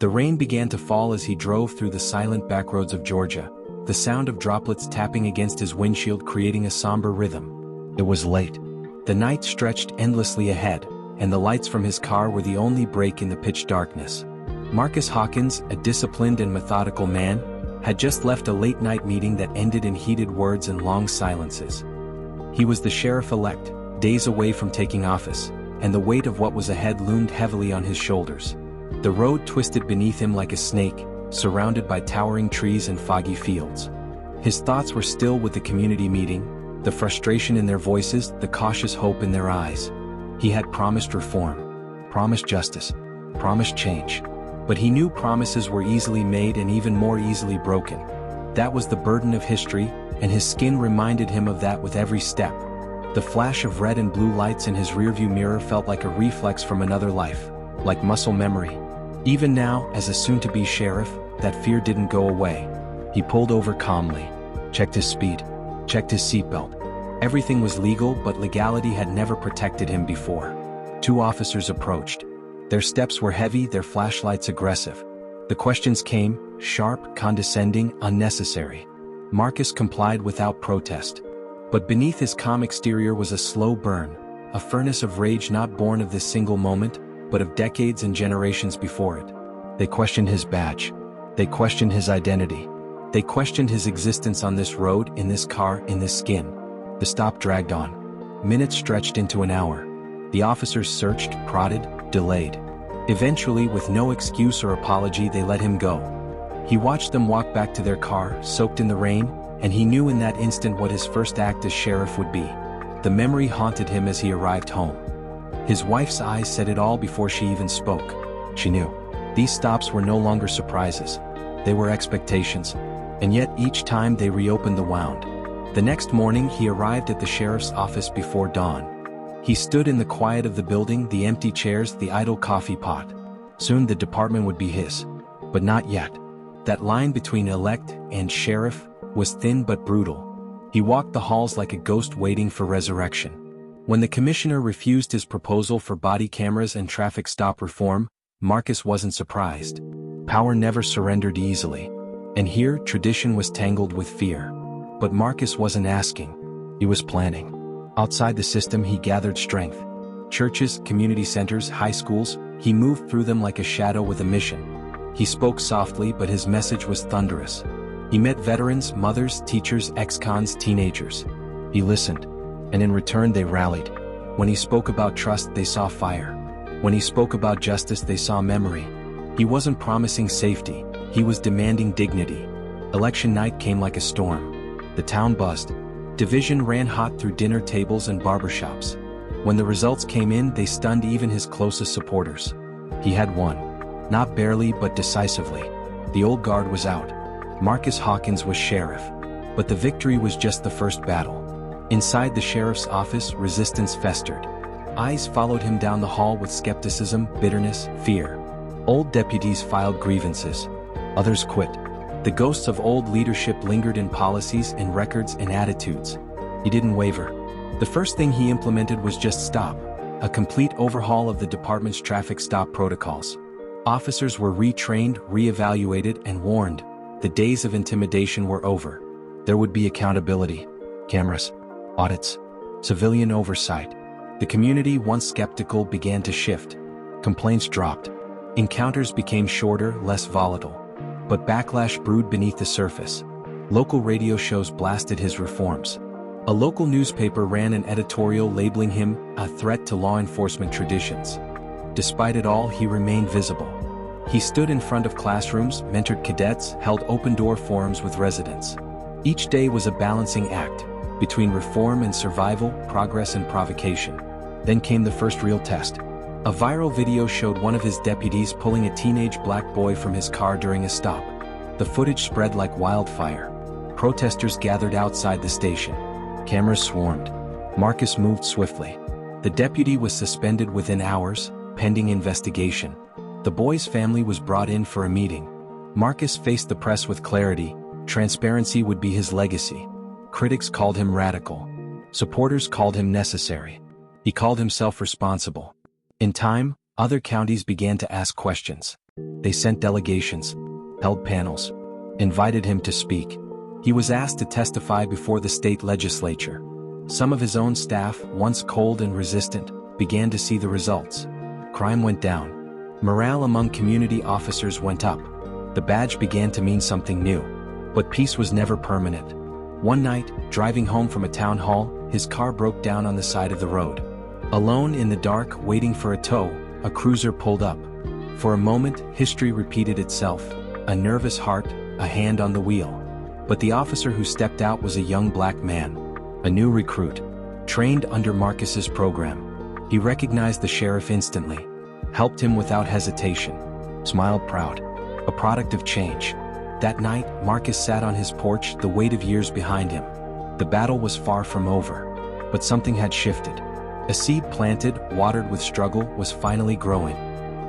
The rain began to fall as he drove through the silent backroads of Georgia, the sound of droplets tapping against his windshield creating a somber rhythm. It was late. The night stretched endlessly ahead, and the lights from his car were the only break in the pitch darkness. Marcus Hawkins, a disciplined and methodical man, had just left a late-night meeting that ended in heated words and long silences. He was the sheriff-elect, days away from taking office, and the weight of what was ahead loomed heavily on his shoulders. The road twisted beneath him like a snake, surrounded by towering trees and foggy fields. His thoughts were still with the community meeting, the frustration in their voices, the cautious hope in their eyes. He had promised reform, promised justice, promised change. But he knew promises were easily made and even more easily broken. That was the burden of history, and his skin reminded him of that with every step. The flash of red and blue lights in his rearview mirror felt like a reflex from another life, like muscle memory. Even now, as a soon-to-be sheriff, that fear didn't go away. He pulled over calmly, checked his speed, checked his seatbelt. Everything was legal, but legality had never protected him before. Two officers approached. Their steps were heavy, their flashlights aggressive. The questions came, sharp, condescending, unnecessary. Marcus complied without protest. But beneath his calm exterior was a slow burn, a furnace of rage not born of this single moment, but of decades and generations before it. They questioned his badge. They questioned his identity. They questioned his existence on this road, in this car, in this skin. The stop dragged on. Minutes stretched into an hour. The officers searched, prodded, delayed. Eventually, with no excuse or apology, they let him go. He watched them walk back to their car, soaked in the rain, and he knew in that instant what his first act as sheriff would be. The memory haunted him as he arrived home. His wife's eyes said it all before she even spoke. She knew. These stops were no longer surprises. They were expectations. And yet each time they reopened the wound. The next morning he arrived at the sheriff's office before dawn. He stood in the quiet of the building, the empty chairs, the idle coffee pot. Soon the department would be his. But not yet. That line between elect and sheriff was thin but brutal. He walked the halls like a ghost waiting for resurrection. When the commissioner refused his proposal for body cameras and traffic stop reform, Marcus wasn't surprised. Power never surrendered easily. And here, tradition was tangled with fear. But Marcus wasn't asking. He was planning. Outside the system, he gathered strength. Churches, community centers, high schools, he moved through them like a shadow with a mission. He spoke softly, but his message was thunderous. He met veterans, mothers, teachers, ex-cons, teenagers. He listened. And in return they rallied. When he spoke about trust, they saw fire. When he spoke about justice, they saw memory. He wasn't promising safety, he was demanding dignity. Election night came like a storm. The town buzzed. Division ran hot through dinner tables and barbershops. When the results came in, they stunned even his closest supporters. He had won. Not barely, but decisively. The old guard was out. Marcus Hawkins was sheriff. But the victory was just the first battle. Inside the sheriff's office, resistance festered. Eyes followed him down the hall with skepticism, bitterness, fear. Old deputies filed grievances. Others quit. The ghosts of old leadership lingered in policies, in records, in attitudes. He didn't waver. The first thing he implemented was just stop. A complete overhaul of the department's traffic stop protocols. Officers were retrained, reevaluated, and warned. The days of intimidation were over. There would be accountability. Cameras. Audits. Civilian oversight. The community, once skeptical, began to shift. Complaints dropped. Encounters became shorter, less volatile. But backlash brewed beneath the surface. Local radio shows blasted his reforms. A local newspaper ran an editorial labeling him a threat to law enforcement traditions. Despite it all, he remained visible. He stood in front of classrooms, mentored cadets, held open-door forums with residents. Each day was a balancing act, between reform and survival, progress and provocation. Then came the first real test. A viral video showed one of his deputies pulling a teenage black boy from his car during a stop. The footage spread like wildfire. Protesters gathered outside the station. Cameras swarmed. Marcus moved swiftly. The deputy was suspended within hours, pending investigation. The boy's family was brought in for a meeting. Marcus faced the press with clarity. Transparency would be his legacy. Critics called him radical. Supporters called him necessary. He called himself responsible. In time, other counties began to ask questions. They sent delegations, held panels, invited him to speak. He was asked to testify before the state legislature. Some of his own staff, once cold and resistant, began to see the results. Crime went down. Morale among community officers went up. The badge began to mean something new. But peace was never permanent. One night, driving home from a town hall, his car broke down on the side of the road. Alone in the dark, waiting for a tow, a cruiser pulled up. For a moment, history repeated itself. A nervous heart, a hand on the wheel. But the officer who stepped out was a young black man. A new recruit. Trained under Marcus's program. He recognized the sheriff instantly. Helped him without hesitation. Smiled proud. A product of change. That night, Marcus sat on his porch, the weight of years behind him. The battle was far from over. But something had shifted. A seed planted, watered with struggle, was finally growing.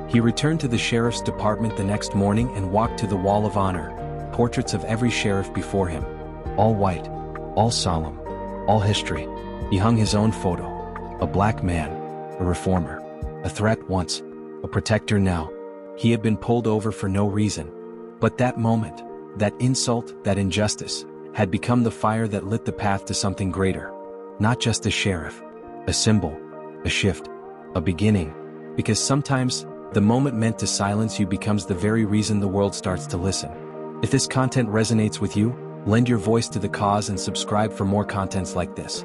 He returned to the sheriff's department the next morning and walked to the wall of honor. Portraits of every sheriff before him. All white. All solemn. All history. He hung his own photo. A black man. A reformer. A threat once. A protector now. He had been pulled over for no reason. But that moment, that insult, that injustice, had become the fire that lit the path to something greater. Not just a sheriff. A symbol. A shift. A beginning. Because sometimes, the moment meant to silence you becomes the very reason the world starts to listen. If this content resonates with you, lend your voice to the cause and subscribe for more contents like this.